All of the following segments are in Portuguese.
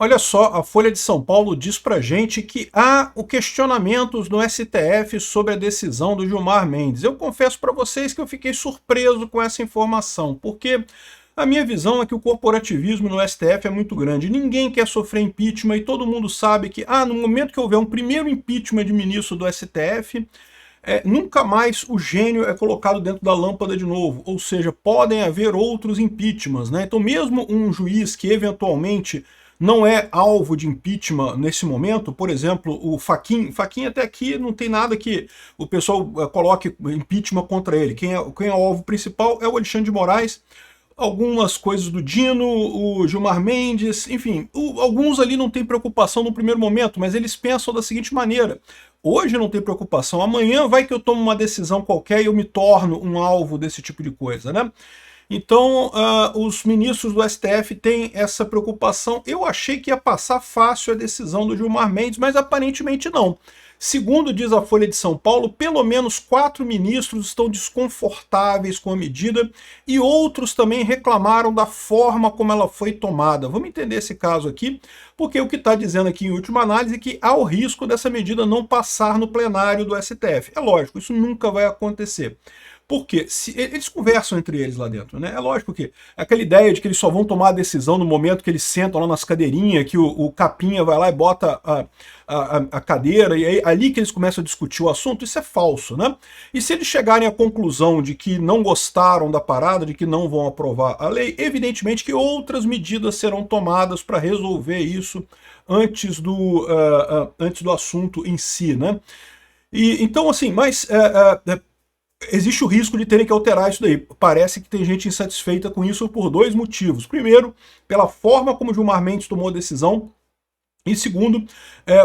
Olha só, a Folha de São Paulo diz pra gente que há questionamentos no STF sobre a decisão do Gilmar Mendes. Eu confesso para vocês que eu fiquei surpreso com essa informação, porque a minha visão é que o corporativismo no STF é muito grande. Ninguém quer sofrer impeachment e todo mundo sabe que, no momento que houver um primeiro impeachment de ministro do STF, nunca mais o gênio é colocado dentro da lâmpada de novo, ou seja, podem haver outros impeachments, né? Então mesmo um juiz que eventualmente não é alvo de impeachment nesse momento, por exemplo, o Fachin até aqui não tem nada que o pessoal coloque impeachment contra ele. Quem é o alvo principal é o Alexandre de Moraes, algumas coisas do Dino, o Gilmar Mendes, enfim, alguns ali não tem preocupação no primeiro momento, mas eles pensam da seguinte maneira: hoje não tem preocupação, amanhã vai que eu tomo uma decisão qualquer e eu me torno um alvo desse tipo de coisa, né? Então, os ministros do STF têm essa preocupação. Eu achei que ia passar fácil a decisão do Gilmar Mendes, mas aparentemente não. Segundo diz a Folha de São Paulo, pelo menos 4 ministros estão desconfortáveis com a medida e outros também reclamaram da forma como ela foi tomada. Vamos entender esse caso aqui, porque o que está dizendo aqui em última análise é que há o risco dessa medida não passar no plenário do STF. É lógico, isso nunca vai acontecer. Porque eles conversam entre eles lá dentro, né? É lógico que aquela ideia de que eles só vão tomar a decisão no momento que eles sentam lá nas cadeirinhas, que o capinha vai lá e bota a cadeira, e aí ali que eles começam a discutir o assunto, isso é falso, né? E se eles chegarem à conclusão de que não gostaram da parada, de que não vão aprovar a lei, evidentemente que outras medidas serão tomadas para resolver isso antes do assunto em si, né? E, então, assim, existe o risco de terem que alterar isso daí. Parece que tem gente insatisfeita com isso por 2 motivos. Primeiro, pela forma como Gilmar Mendes tomou a decisão. E segundo,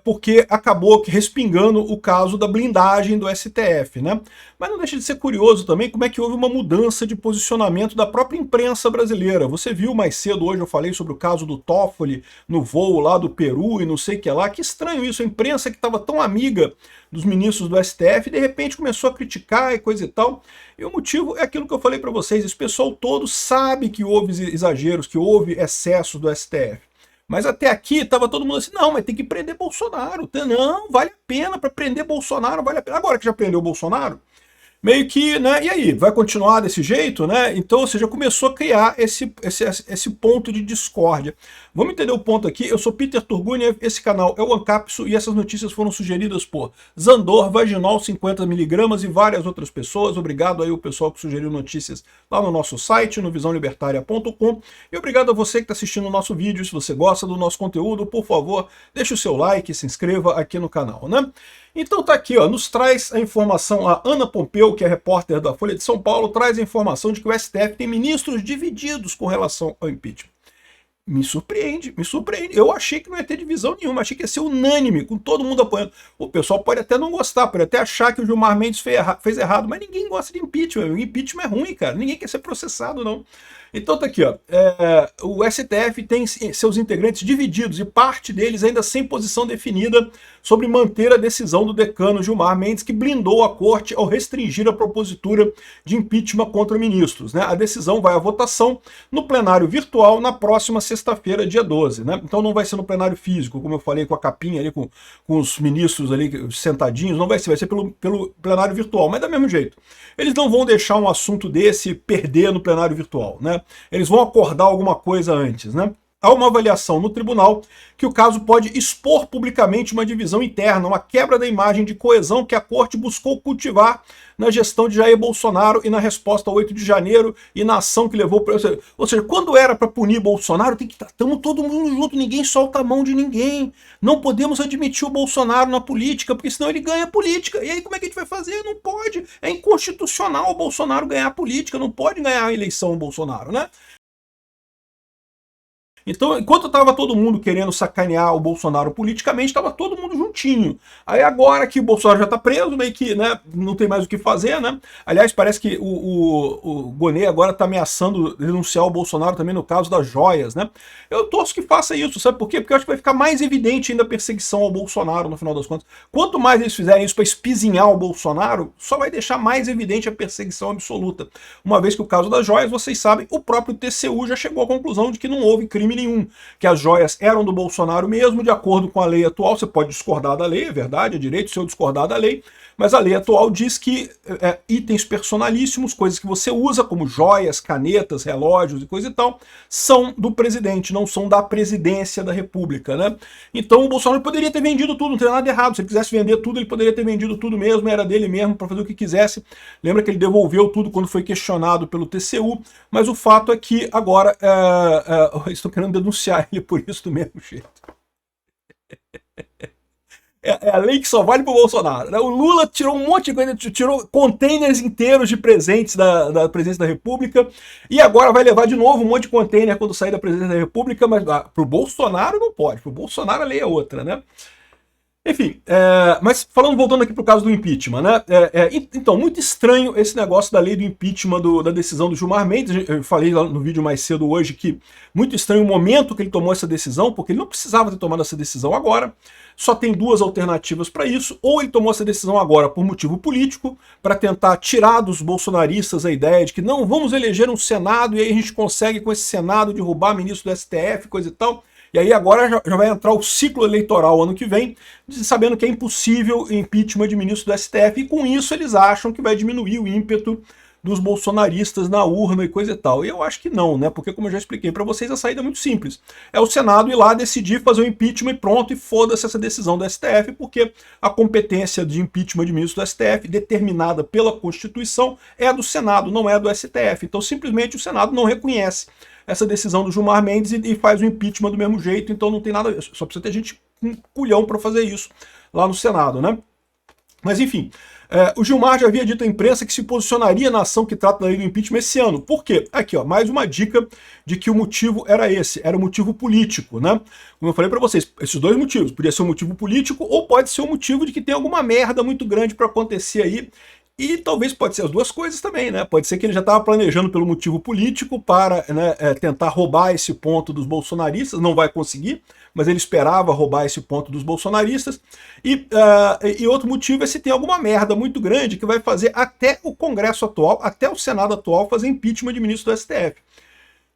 porque acabou respingando o caso da blindagem do STF, né? Mas não deixa de ser curioso também como é que houve uma mudança de posicionamento da própria imprensa brasileira. Você viu mais cedo, hoje eu falei sobre o caso do Toffoli no voo lá do Peru e não sei o que lá. Que estranho isso, a imprensa que estava tão amiga dos ministros do STF, de repente começou a criticar e coisa e tal. E o motivo é aquilo que eu falei para vocês, esse pessoal todo sabe que houve exageros, que houve excesso do STF. Mas até aqui estava todo mundo assim, não, mas tem que prender Bolsonaro. Não, vale a pena para prender Bolsonaro, vale a pena. Agora que já prendeu Bolsonaro, meio que, né, e aí, vai continuar desse jeito, né? Então, ou seja, começou a criar esse ponto de discórdia. Vamos entender o ponto aqui. Eu sou Peter Turguniev, esse canal é o Ancapso e essas notícias foram sugeridas por Zandor, Vaginol 50mg e várias outras pessoas. Obrigado aí o pessoal que sugeriu notícias lá no nosso site, no visãolibertaria.com. E obrigado a você que está assistindo o nosso vídeo. Se você gosta do nosso conteúdo, por favor, deixe o seu like e se inscreva aqui no canal, né? Então tá aqui, ó, nos traz a informação, a Ana Pompeu, que é repórter da Folha de São Paulo, traz a informação de que o STF tem ministros divididos com relação ao impeachment. Me surpreende, me surpreende. Eu achei que não ia ter divisão nenhuma, achei que ia ser unânime, com todo mundo apoiando. O pessoal pode até não gostar, pode até achar que o Gilmar Mendes fez errado, mas ninguém gosta de impeachment. O impeachment é ruim, cara. Ninguém quer ser processado, não. Então tá aqui, ó. O STF tem seus integrantes divididos e parte deles ainda sem posição definida sobre manter a decisão do decano Gilmar Mendes, que blindou a corte ao restringir a propositura de impeachment contra ministros, né? A decisão vai à votação no plenário virtual na próxima sexta-feira, dia 12, né? Então não vai ser no plenário físico, como eu falei, com a capinha ali, com os ministros ali sentadinhos, não vai ser pelo plenário virtual, mas da mesmo jeito. Eles não vão deixar um assunto desse perder no plenário virtual, né? Eles vão acordar alguma coisa antes, né? Há uma avaliação no tribunal que o caso pode expor publicamente uma divisão interna, uma quebra da imagem de coesão que a corte buscou cultivar na gestão de Jair Bolsonaro e na resposta ao 8 de janeiro e na ação que levou... Ou seja, quando era para punir Bolsonaro, tem que estar todo mundo junto, ninguém solta a mão de ninguém. Não podemos admitir o Bolsonaro na política, porque senão ele ganha a política. E aí como é que a gente vai fazer? Não pode. É inconstitucional o Bolsonaro ganhar a política, não pode ganhar a eleição o Bolsonaro, né? Então, enquanto estava todo mundo querendo sacanear o Bolsonaro politicamente, estava todo mundo juntinho. Aí agora que o Bolsonaro já está preso, meio que, né, não tem mais o que fazer, né? Aliás, parece que o Gonê agora está ameaçando denunciar o Bolsonaro também no caso das joias, né? Eu torço que faça isso, sabe por quê? Porque eu acho que vai ficar mais evidente ainda a perseguição ao Bolsonaro no final das contas. Quanto mais eles fizerem isso para espizinhar o Bolsonaro, só vai deixar mais evidente a perseguição absoluta. Uma vez que o caso das joias, vocês sabem, o próprio TCU já chegou à conclusão de que não houve crime 2001, que as joias eram do Bolsonaro mesmo, de acordo com a lei atual. Você pode discordar da lei, é verdade, é direito seu discordar da lei, mas a lei atual diz que itens personalíssimos, coisas que você usa, como joias, canetas, relógios e coisa e tal, são do presidente, não são da presidência da República, né? Então o Bolsonaro poderia ter vendido tudo, não tem nada errado. Se ele quisesse vender tudo, ele poderia ter vendido tudo mesmo, era dele mesmo, para fazer o que quisesse. Lembra que ele devolveu tudo quando foi questionado pelo TCU, mas o fato é que agora eles estão querendo denunciar ele por isso do mesmo jeito. É a lei que só vale pro Bolsonaro, né? O Lula tirou um monte de coisa, tirou containers inteiros de presentes da presidência da República, e agora vai levar de novo um monte de container quando sair da presidência da República, mas pro Bolsonaro não pode, pro Bolsonaro a lei é outra, né? Enfim, mas voltando aqui pro caso do impeachment, né? Então, muito estranho esse negócio da lei do impeachment, da decisão do Gilmar Mendes. Eu falei lá no vídeo mais cedo hoje que muito estranho o momento que ele tomou essa decisão, porque ele não precisava ter tomado essa decisão agora. Só tem duas alternativas para isso: ou ele tomou essa decisão agora por motivo político, para tentar tirar dos bolsonaristas a ideia de que não, vamos eleger um Senado e aí a gente consegue com esse Senado derrubar ministro do STF, coisa e tal. E aí agora já vai entrar o ciclo eleitoral ano que vem, sabendo que é impossível impeachment de ministro do STF, e com isso eles acham que vai diminuir o ímpeto dos bolsonaristas na urna e coisa e tal. E eu acho que não, né? Porque, como eu já expliquei para vocês, a saída é muito simples. É o Senado ir lá decidir fazer o impeachment e pronto, e foda-se essa decisão do STF, porque a competência de impeachment de ministro do STF, determinada pela Constituição, é do Senado, não é do STF. Então, simplesmente, o Senado não reconhece essa decisão do Gilmar Mendes e faz o impeachment do mesmo jeito, então não tem nada a ver. Só precisa ter gente com culhão para fazer isso lá no Senado, né? Mas enfim, o Gilmar já havia dito à imprensa que se posicionaria na ação que trata da lei do impeachment esse ano. Por quê? Aqui, ó, mais uma dica de que o motivo era esse, era o motivo político, né? Como eu falei para vocês, esses dois motivos, podia ser um motivo político ou pode ser um motivo de que tem alguma merda muito grande para acontecer aí. E talvez pode ser as duas coisas também, né? Pode ser que ele já estava planejando pelo motivo político para, né, tentar roubar esse ponto dos bolsonaristas, não vai conseguir, mas ele esperava roubar esse ponto dos bolsonaristas. E outro motivo é se tem alguma merda muito grande que vai fazer até o Congresso atual, até o Senado atual, fazer impeachment de ministro do STF.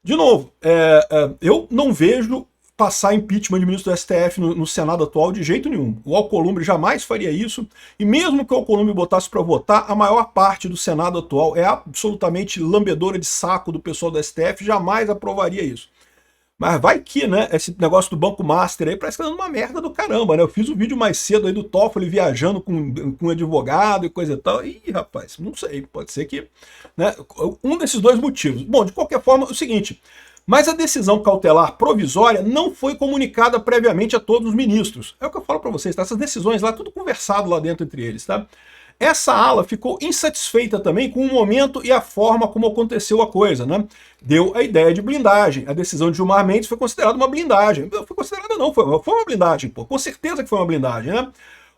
De novo, eu não vejo passar impeachment de ministro do STF no Senado atual de jeito nenhum. O Alcolumbre jamais faria isso, e mesmo que o Alcolumbre botasse para votar, a maior parte do Senado atual é absolutamente lambedora de saco do pessoal do STF, jamais aprovaria isso. Mas vai que, né, esse negócio do Banco Master aí parece que tá dando uma merda do caramba, né? Eu fiz um vídeo mais cedo aí do Toffoli viajando com um advogado e coisa e tal. Ih, rapaz, não sei, pode ser que, né, um desses dois motivos. Bom, de qualquer forma, é o seguinte: mas a decisão cautelar provisória não foi comunicada previamente a todos os ministros. É o que eu falo para vocês, tá? Essas decisões lá, tudo conversado lá dentro entre eles, tá? Essa ala ficou insatisfeita também com o momento e a forma como aconteceu a coisa, né? Deu a ideia de blindagem. A decisão de Gilmar Mendes foi considerada uma blindagem. Não foi considerada não, foi uma blindagem, pô. Com certeza que foi uma blindagem, né?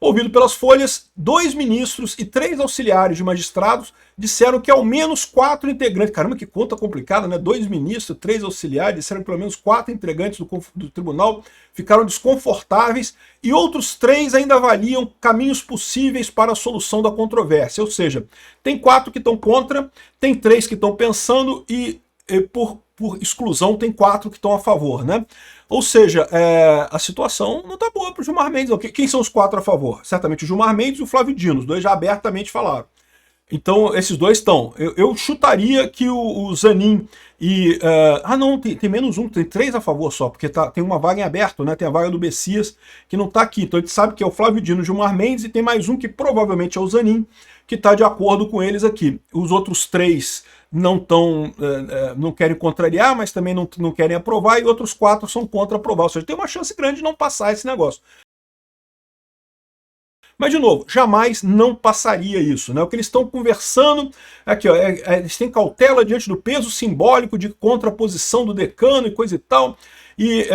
Ouvido pelas Folhas, 2 ministros e 3 auxiliares de magistrados disseram que ao menos 4 integrantes, caramba, que conta complicada, né? 2 ministros, 3 auxiliares, disseram que pelo menos 4 integrantes do tribunal ficaram desconfortáveis e outros 3 ainda avaliam caminhos possíveis para a solução da controvérsia. Ou seja, tem 4 que estão contra, tem 3 que estão pensando e por exclusão tem 4 que estão a favor, né? Ou seja, a situação não está boa para o Gilmar Mendes. Não. Quem são os 4 a favor? Certamente o Gilmar Mendes e o Flávio Dino, os dois já abertamente falaram. Então, esses dois estão. Eu chutaria que o Zanin e... não, tem menos um, tem 3 a favor só, porque tem uma vaga em aberto, né? Tem a vaga do Bessias, que não está aqui. Então a gente sabe que é o Flávio Dino e o Gilmar Mendes, e tem mais um que provavelmente é o Zanin, que está de acordo com eles aqui. Os outros 3 não querem contrariar, mas também não querem aprovar, e outros 4 são contra aprovar. Ou seja, tem uma chance grande de não passar esse negócio. Mas, de novo, jamais não passaria isso, né? O que eles estão conversando aqui, ó, eles têm cautela diante do peso simbólico de contraposição do decano e coisa e tal. E,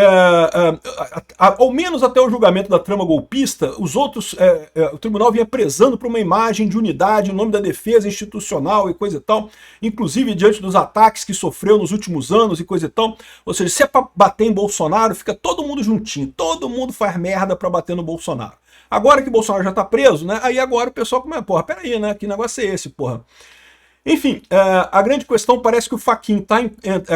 ao menos até o julgamento da trama golpista, os outros, o tribunal vinha prezando por uma imagem de unidade em nome da defesa institucional e coisa e tal, inclusive diante dos ataques que sofreu nos últimos anos e coisa e tal. Ou seja, se é para bater em Bolsonaro, fica todo mundo juntinho, todo mundo faz merda para bater no Bolsonaro. Agora que o Bolsonaro já tá preso, né? Aí agora o pessoal começa, porra, peraí, né? Que negócio é esse, porra? Enfim, a grande questão parece que o Fachin tá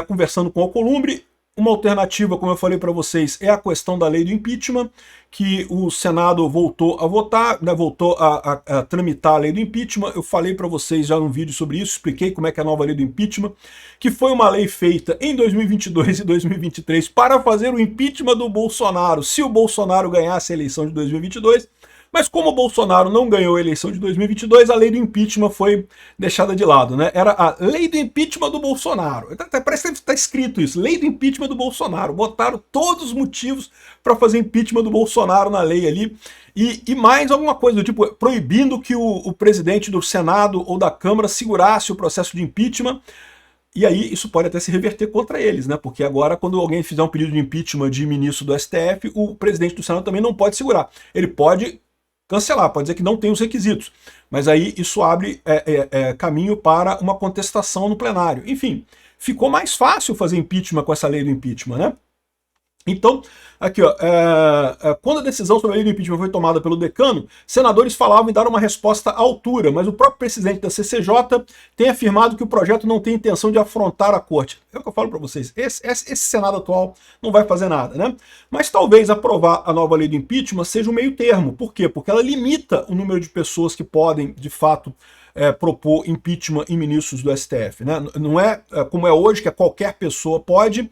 conversando com o Alcolumbre. Uma alternativa, como eu falei para vocês, é a questão da lei do impeachment, que o Senado voltou a votar, né, voltou a tramitar a lei do impeachment. Eu falei para vocês já num vídeo sobre isso, expliquei como é que é a nova lei do impeachment, que foi uma lei feita em 2022 e 2023 para fazer o impeachment do Bolsonaro, se o Bolsonaro ganhasse a eleição de 2022. Mas como o Bolsonaro não ganhou a eleição de 2022, a lei do impeachment foi deixada de lado, né? Era a lei do impeachment do Bolsonaro. Parece que está escrito isso, lei do impeachment do Bolsonaro. Botaram todos os motivos para fazer impeachment do Bolsonaro na lei ali. E mais alguma coisa, do tipo, proibindo que o presidente do Senado ou da Câmara segurasse o processo de impeachment. E aí isso pode até se reverter contra eles, né? Porque agora, quando alguém fizer um pedido de impeachment de ministro do STF, o presidente do Senado também não pode segurar. Ele pode cancelar, pode dizer que não tem os requisitos, mas aí isso abre caminho para uma contestação no plenário. Enfim, ficou mais fácil fazer impeachment com essa lei do impeachment, né? Então, aqui, ó, quando a decisão sobre a lei do impeachment foi tomada pelo decano, senadores falavam em dar uma resposta à altura, mas o próprio presidente da CCJ tem afirmado que o projeto não tem intenção de afrontar a corte. É o que eu falo para vocês, esse Senado atual não vai fazer nada, né? Mas talvez aprovar a nova lei do impeachment seja um meio termo. Por quê? Porque ela limita o número de pessoas que podem, de fato, propor impeachment em ministros do STF, né? Não é como é hoje, que qualquer pessoa pode.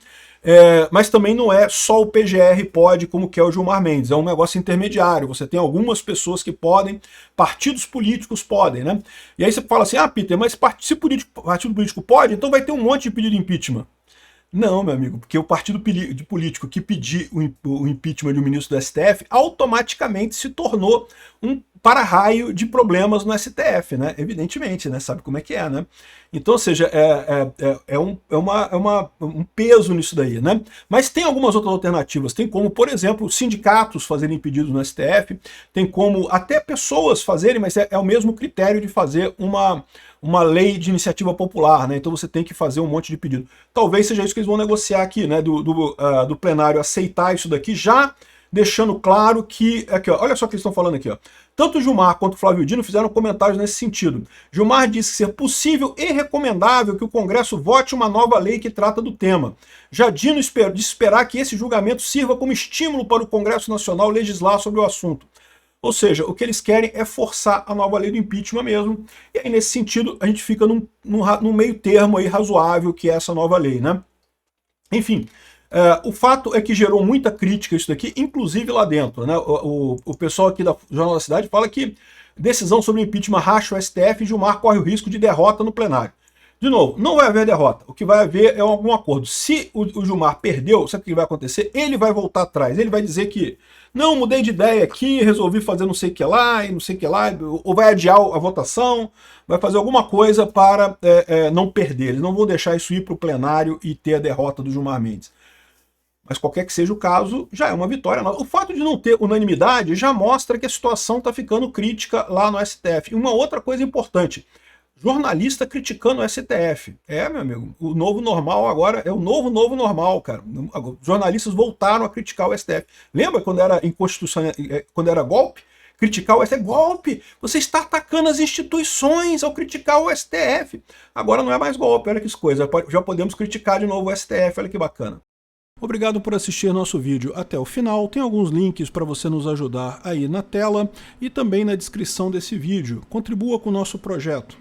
Mas também não é só o PGR pode, como que é o Gilmar Mendes, é um negócio intermediário, você tem algumas pessoas que podem, partidos políticos podem, né? E aí você fala assim, Peter, mas se partido político pode, então vai ter um monte de pedido de impeachment. Não, meu amigo, porque o partido político que pedir o impeachment de um ministro do STF automaticamente se tornou um para-raio de problemas no STF, né? Evidentemente, né? Sabe como é que é, né? Então, ou seja, um peso nisso daí, né? Mas tem algumas outras alternativas. Tem como, por exemplo, sindicatos fazerem pedidos no STF, tem como até pessoas fazerem, mas é o mesmo critério de fazer uma lei de iniciativa popular, né? Então você tem que fazer um monte de pedido. Talvez seja isso que eles vão negociar aqui, né? Do plenário aceitar isso daqui, já deixando claro que... Aqui, ó, olha só o que eles estão falando aqui, ó. Tanto o Gilmar quanto o Flávio Dino fizeram comentários nesse sentido. Gilmar disse ser possível e recomendável que o Congresso vote uma nova lei que trata do tema. Já Dino disse esperar que esse julgamento sirva como estímulo para o Congresso Nacional legislar sobre o assunto. Ou seja, o que eles querem é forçar a nova lei do impeachment mesmo. E aí, nesse sentido, a gente fica num meio termo aí razoável, que é essa nova lei, né? Enfim, o fato é que gerou muita crítica isso daqui, inclusive lá dentro, né? O pessoal aqui da Jornal da Cidade fala que decisão sobre impeachment racha o STF e Gilmar corre o risco de derrota no plenário. De novo, não vai haver derrota. O que vai haver é algum acordo. Se o Gilmar perdeu, sabe o que vai acontecer? Ele vai voltar atrás. Ele vai dizer que não, mudei de ideia aqui, resolvi fazer não sei o que lá, e não sei o que lá, ou vai adiar a votação, vai fazer alguma coisa para não perder. Eles não vão deixar isso ir para o plenário e ter a derrota do Gilmar Mendes. Mas qualquer que seja o caso, já é uma vitória. O fato de não ter unanimidade já mostra que a situação está ficando crítica lá no STF. E uma outra coisa importante, jornalista criticando o STF. Meu amigo, o novo normal agora é o novo normal, cara. Jornalistas voltaram a criticar o STF. Lembra quando era inconstitucional, quando era golpe? Criticar o STF, golpe! Você está atacando as instituições ao criticar o STF. Agora não é mais golpe, olha que coisa. Já podemos criticar de novo o STF, olha que bacana. Obrigado por assistir nosso vídeo até o final. Tem alguns links para você nos ajudar aí na tela e também na descrição desse vídeo. Contribua com o nosso projeto.